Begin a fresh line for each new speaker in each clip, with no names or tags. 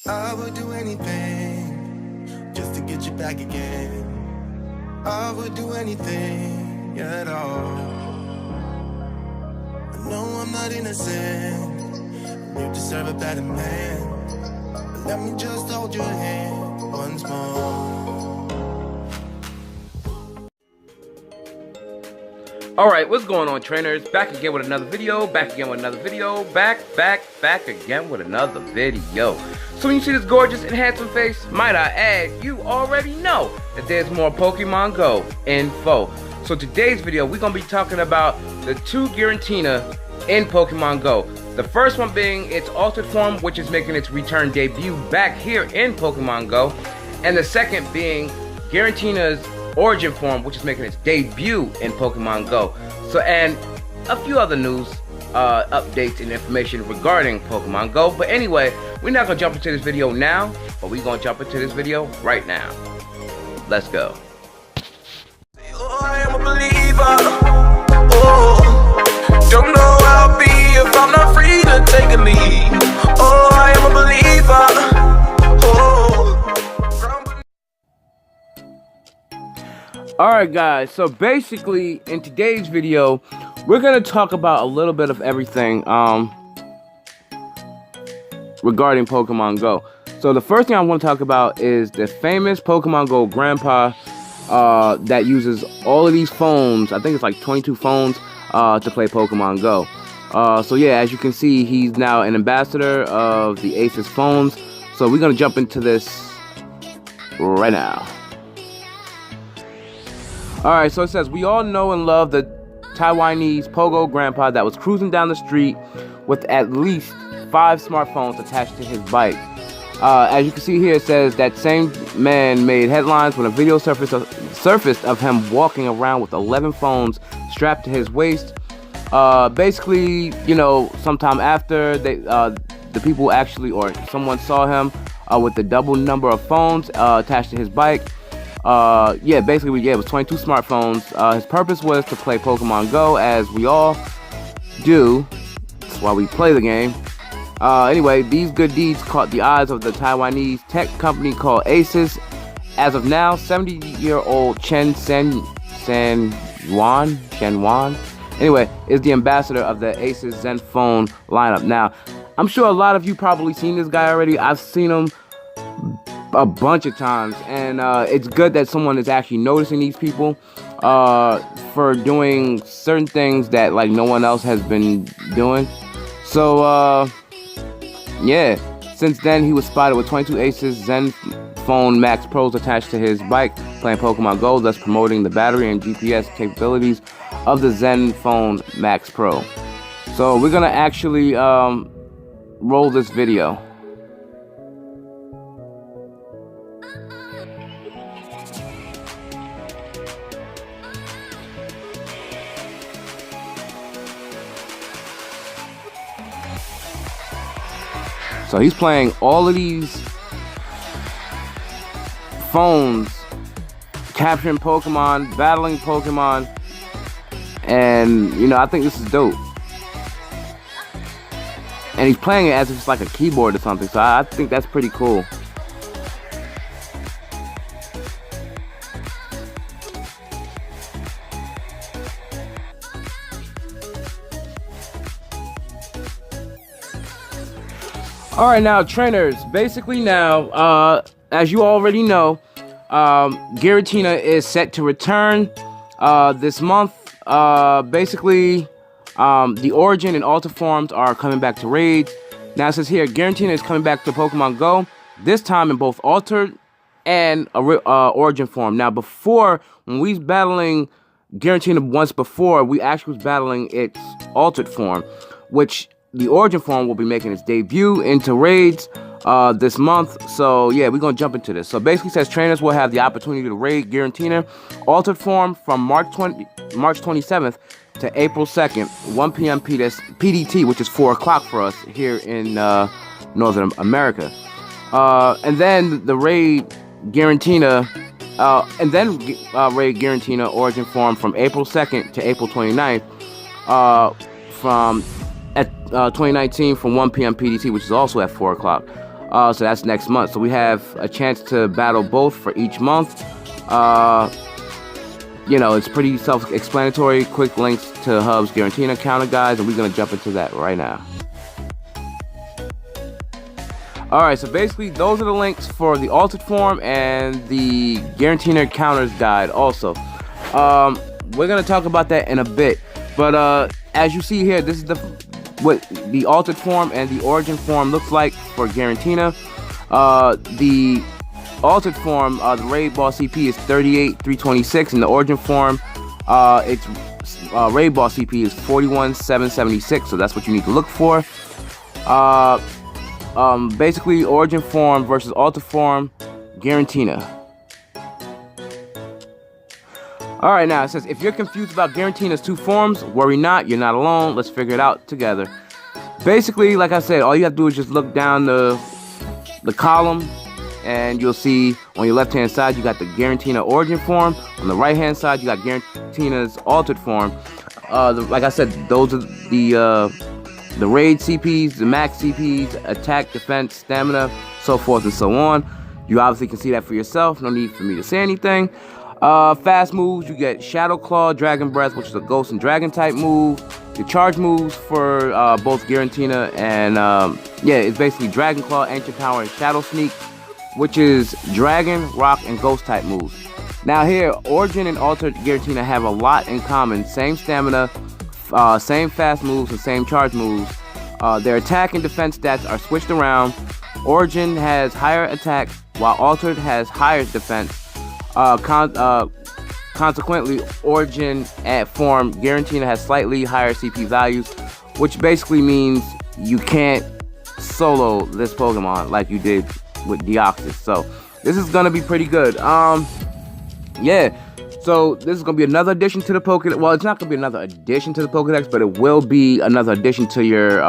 I would do anything just to get you back again. I would do anything at all. I know I'm not innocent, you deserve a better man. But let me just hold your hand once more.
Alright, what's going on, trainers? Back again with another video, back again with another video, back again with another video. So when you see this gorgeous and handsome face, might I add, you already know that there's more Pokemon Go info. So today's video, we're going to be talking about the 2 Giratina in Pokemon Go. The first one being its altered form, which is making its return debut back here in Pokemon Go. And the second being Giratina's origin form, which is making its debut in Pokemon Go. So, and a few other news, updates and information regarding Pokemon Go. But anyway, we're not gonna jump into this video now, but we're gonna jump into this video right now. Let's go.
Oh, I am a believer. Oh, don't know how I'll be if I'm not free to take a lead. Oh, I am a believer.
Alright guys, so basically in today's video, we're going to talk about a little bit of everything regarding Pokemon Go. So the first thing I want to talk about is the famous Pokemon Go grandpa that uses all of these phones, I think it's like 22 phones, to play Pokemon Go. So yeah, as you can see, he's now an ambassador of the Asus phones. So we're going to jump into this right now. Alright, so it says, we all know and love the Taiwanese Pogo grandpa that was cruising down the street with at least 5 smartphones attached to his bike. As you can see here, it says that same man made headlines when a video surfaced of him walking around with 11 phones strapped to his waist. Basically, you know, sometime after the people actually, or someone saw him with the double number of phones attached to his bike. Yeah, basically, it was 22 smartphones. His purpose was to play Pokemon Go, as we all do. That's why we play the game. Anyway, these good deeds caught the eyes of the Taiwanese tech company called Asus. As of now, 70-year-old Chen Yuan, anyway, is the ambassador of the Asus Zen phone lineup. Now, I'm sure a lot of you probably seen this guy already. I've seen him a bunch of times, and it's good that someone is actually noticing these people for doing certain things that like no one else has been doing. So yeah, since then he was spotted with 22 Asus Zen Phone Max Pros attached to his bike playing Pokemon Go, thus promoting the battery and GPS capabilities of the Zen Phone Max Pro. So we're gonna actually roll this video. So he's playing all of these phones, capturing Pokemon, battling Pokemon, and you know, I think this is dope. And he's playing it as if it's like a keyboard or something, so I think that's pretty cool. Alright, now trainers, basically now, as you already know, Giratina is set to return this month. Basically, the origin and alter forms are coming back to raids. Now it says here, Giratina is coming back to Pokemon Go, this time in both altered and origin form. Now before, when we was battling Giratina once before, we actually was battling its altered form, which the origin form will be making its debut into raids this month. So yeah, we're gonna jump into this. So basically, it says trainers will have the opportunity to raid Giratina altered form from March 27th to April 2nd, 1 p.m. PDT, which is 4 o'clock for us here in Northern America. And then the raid Giratina, raid Giratina origin form from April 2nd to April 29th, from 2019 from 1 p.m. PDT, which is also at 4 o'clock. So that's next month. So we have a chance to battle both for each month. You know, it's pretty self-explanatory. Quick links to Hub's Giratina counter, guys, and we're gonna jump into that right now. Alright, so basically those are the links for the altered form and the Giratina counters guide also. We're gonna talk about that in a bit. But as you see here, this is what the altered form and the origin form looks like for Giratina. The altered form, the raid ball CP is 38,326, and the origin form, its raid ball CP is 41,776. So that's what you need to look for. Basically, origin form versus altered form, Giratina. Alright, now it says, if you're confused about Giratina's two forms, worry not, you're not alone, let's figure it out together. Basically, like I said, all you have to do is just look down the column, and you'll see on your left hand side you got the Giratina origin form, on the right hand side you got Giratina's altered form. Like I said, those are the raid CPs, the max CPs, attack, defense, stamina, so forth and so on. You obviously can see that for yourself, no need for me to say anything. Fast moves, you get Shadow Claw, Dragon Breath, which is a Ghost and Dragon type move. The charge moves for both Giratina and, yeah, it's basically Dragon Claw, Ancient Power, and Shadow Sneak, which is Dragon, Rock, and Ghost type moves. Now here, Origin and Altered Giratina have a lot in common. Same stamina, same fast moves, and same charge moves. Their attack and defense stats are switched around. Origin has higher attack, while Altered has higher defense. Consequently, Origin form Giratina has slightly higher CP values, which basically means you can't solo this Pokemon like you did with Deoxys. So this is gonna be pretty good. Yeah. So this is gonna be another addition to the Pokédex. Well, it's not gonna be another addition to the Pokédex, but it will be another addition to your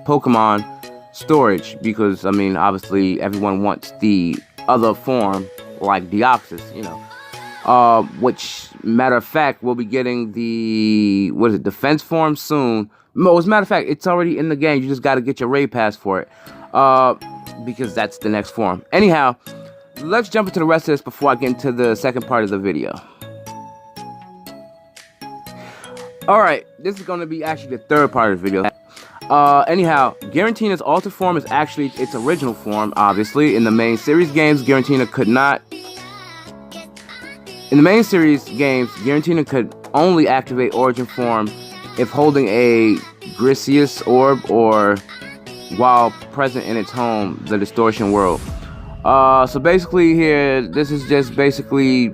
Pokemon storage, because I mean, obviously, everyone wants the other form like Deoxys, you know. Which, matter of fact, we'll be getting the defense form soon. No, as a matter of fact, it's already in the game. You just got to get your raid pass for it, because that's the next form. Anyhow, let's jump into the rest of this before I get into the second part of the video. Alright, this is going to be actually the third part of the video. Anyhow, Giratina's altered form is actually its original form, obviously. In the main series games, Giratina could not... In the main series games, Giratina could only activate origin form if holding a Griseous orb or while present in its home, the Distortion World. So basically here, this is just basically...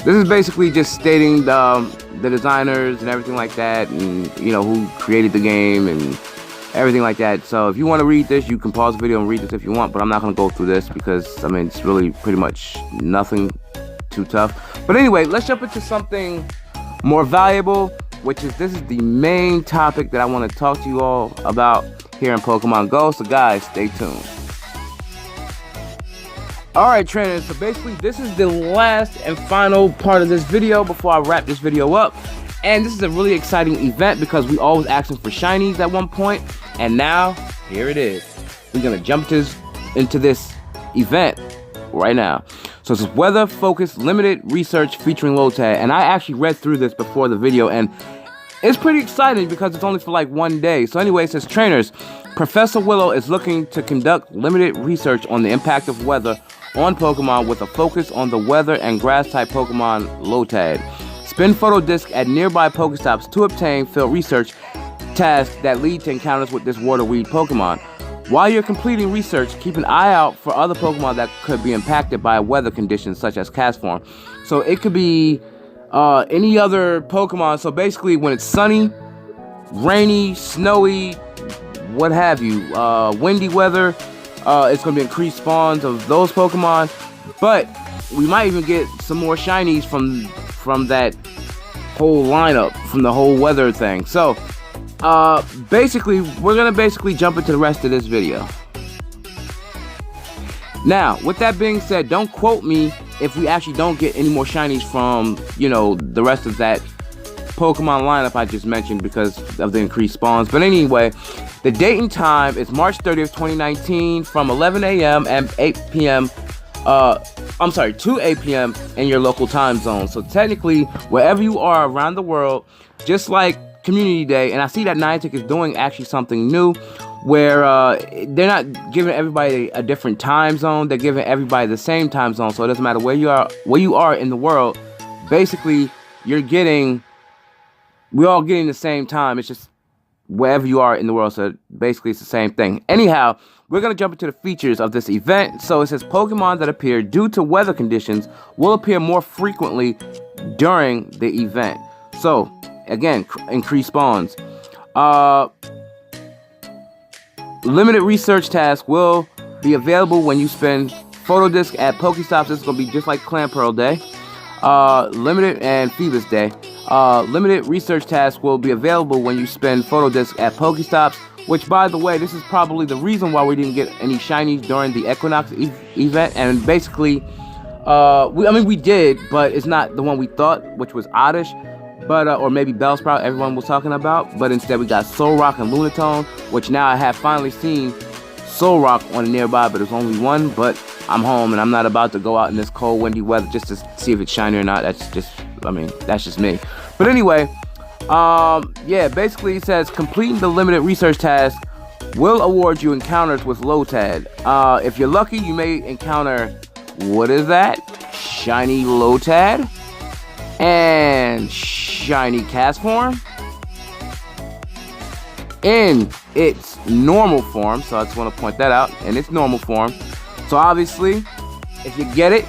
This is basically just stating the designers and everything like that, and you know, who created the game and everything like that. So if you want to read this, you can pause the video and read this if you want, but I'm not going to go through this because I mean, it's really pretty much nothing too tough. But anyway, let's jump into something more valuable, which is this is the main topic that I want to talk to you all about here in Pokemon Go. So guys, stay tuned. Alright trainers, so basically this is the last and final part of this video before I wrap this video up. And this is a really exciting event because we always asking for shinies at one point, and now here it is. We're gonna jump into this event right now. So it's weather focused limited research featuring Lotad, and I actually read through this before the video, and it's pretty exciting because it's only for like 1 day. So anyway, it says trainers, Professor Willow is looking to conduct limited research on the impact of weather on Pokemon with a focus on the weather and grass type Pokemon Lotad. Spin photo disc at nearby Pokestops to obtain field research tasks that lead to encounters with this water weed Pokemon. While you're completing research, keep an eye out for other Pokemon that could be impacted by weather conditions such as Castform. So it could be any other Pokemon. So basically when it's sunny, rainy, snowy, what have you, windy weather, it's going to be increased spawns of those Pokemon, but we might even get some more shinies from that whole lineup, from the whole weather thing. So, basically, we're going to jump into the rest of this video. Now, with that being said, don't quote me if we actually don't get any more shinies from, you know, the rest of that Pokemon lineup I just mentioned because of the increased spawns. But anyway, The date and time is March 30th, 2019 from 11 a.m. and 8 p.m. 2 8 p.m. in your local time zone. So technically, wherever you are around the world, just like Community Day, and I see that Niantic is doing actually something new, where they're not giving everybody a different time zone. They're giving everybody the same time zone. So it doesn't matter where you are in the world. Basically, we're all getting the same time. It's just wherever you are in the world. So basically, it's the same thing. Anyhow, we're going to jump into the features of this event. So it says Pokemon that appear due to weather conditions will appear more frequently during the event. So, again, increased spawns. Limited research tasks will be available when you spend photo disc at Pokestops. This is going to be just like Clan Pearl Day. Limited and Phoebus Day. Limited research tasks will be available when you spend photo disc at Pokestops. Which, by the way, this is probably the reason why we didn't get any shinies during the Equinox event. And basically, we did, but it's not the one we thought, which was Oddish. But, or maybe Bellsprout, everyone was talking about. But instead, we got Solrock and Lunatone, which now I have finally seen Solrock on the nearby, but there's only one. But I'm home, and I'm not about to go out in this cold, windy weather just to see if it's shiny or not. That's just me. But anyway, basically it says completing the limited research task will award you encounters with Lotad. If you're lucky, you may encounter, what is that? Shiny Lotad and shiny Castform in its normal form. So I just want to point that out, in its normal form. So obviously, if you get it,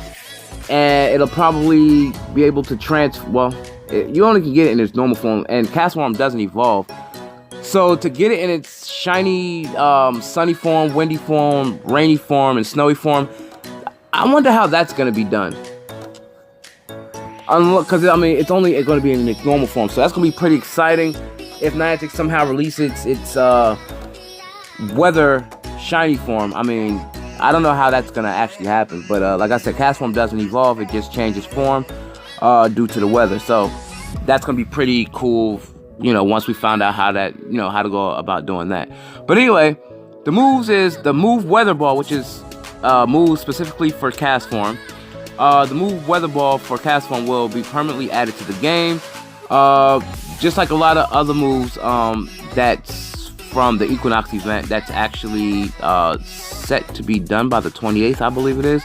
and it'll probably be able to you only can get it in its normal form, and Castform doesn't evolve. So to get it in its shiny, sunny form, windy form, rainy form, and snowy form, I wonder how that's going to be done. Because, it's only going to be in its normal form. So that's going to be pretty exciting if Niantic somehow releases its weather shiny form. I don't know how that's going to actually happen. But like I said, Castform doesn't evolve. It just changes form due to the weather. So that's going to be pretty cool, once we found out how to go about doing that. But anyway, the moves is the Move Weather Ball, which is moves specifically for Castform. The Move Weather Ball for Castform will be permanently added to the game. Just like a lot of other moves that's from the Equinox event, that's actually set to be done by the 28th, I believe it is.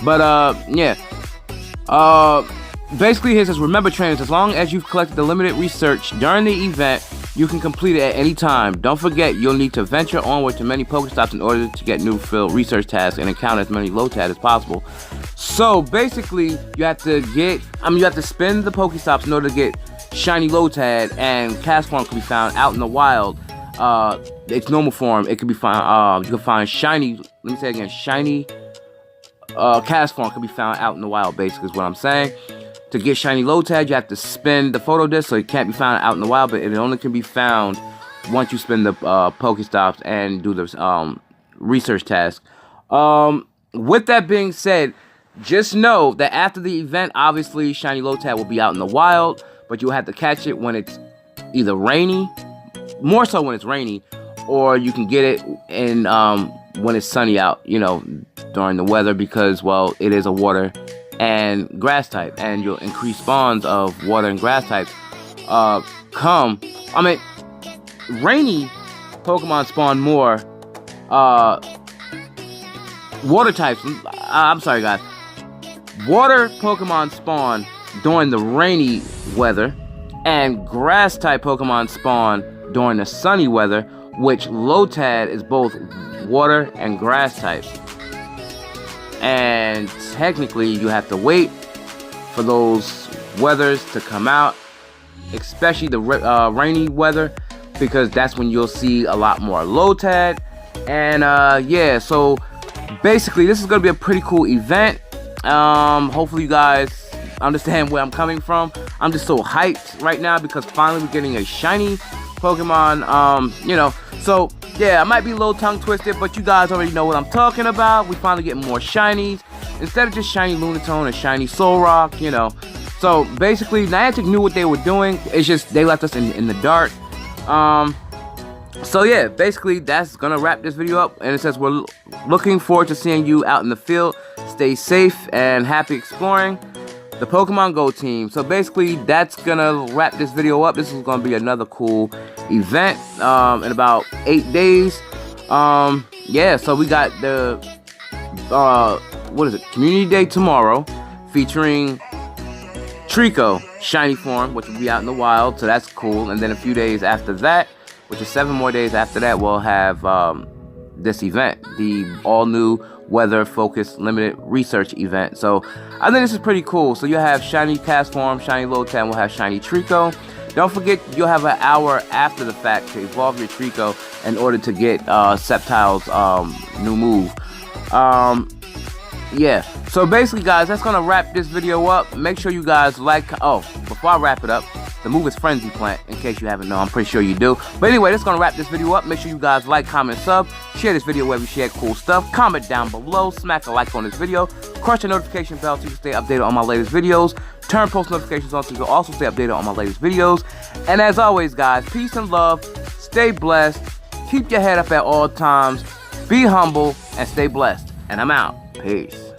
But basically it says, remember trainers, as long as you've collected the limited research during the event, you can complete it at any time. Don't forget, you'll need to venture onward to many Pokestops in order to get new field research tasks and encounter as many Lotad as possible. So basically, you have to spin the Pokestops in order to get shiny Lotad, and Castform can be found out in the wild. Its normal form, it can be found, you can find shiny, let me say again, shiny Castform can be found out in the wild, basically is what I'm saying. To get shiny Lotad, you have to spin the photo disc, so it can't be found out in the wild, but it only can be found once you spin the Pokestops and do the research task. With that being said, just know that after the event, obviously, shiny Lotad will be out in the wild, but you'll have to catch it when it's either rainy, more so when it's rainy, or you can get it in when it's sunny out, during the weather, because, well, it is a water and grass type, and you'll increase spawns of water and grass types rainy Pokemon spawn more water types. I'm sorry, guys. Water Pokemon spawn during the rainy weather, and grass type Pokemon spawn during the sunny weather, which Lotad is both water and grass types. And technically, you have to wait for those weathers to come out, especially the rainy weather, because that's when you'll see a lot more Lotad. And so basically, this is going to be a pretty cool event. Hopefully you guys understand where I'm coming from. I'm just so hyped right now because finally we're getting a shiny Pokemon. So yeah, I might be a little tongue twisted, but you guys already know what I'm talking about. We finally getting more shinies instead of just shiny Lunatone and shiny Solrock, So basically, Niantic knew what they were doing. It's just they left us in the dark. So yeah, basically that's gonna wrap this video up, and it says we're looking forward to seeing you out in the field. Stay safe and happy exploring. The Pokemon Go team. So basically that's gonna wrap this video up. This is gonna be another cool event in about 8 days. Yeah, so we got the what is it, Community Day tomorrow, featuring Trico shiny form, which will be out in the wild, so that's cool. And then a few days after that, which is 7 more days after that, we'll have this event, the all-new weather-focused limited research event. So I think this is pretty cool. So you'll have shiny cast form, shiny Lotad, we'll have shiny Trico. Don't forget, you'll have an hour after the fact to evolve your Trico in order to get Sceptile's new move. Yeah, so basically guys, that's gonna wrap this video up. Make sure you guys like, before I wrap it up, the move is Frenzy Plant, in case you haven't known. I'm pretty sure you do. But anyway, that's gonna wrap this video up. Make sure you guys like, comment, sub, share this video wherever you share cool stuff, comment down below, smack a like on this video, crush the notification bell so you can stay updated on my latest videos, turn post notifications on so you can also stay updated on my latest videos. And as always guys, peace and love, stay blessed, keep your head up at all times, be humble, and stay blessed. And I'm out. Peace.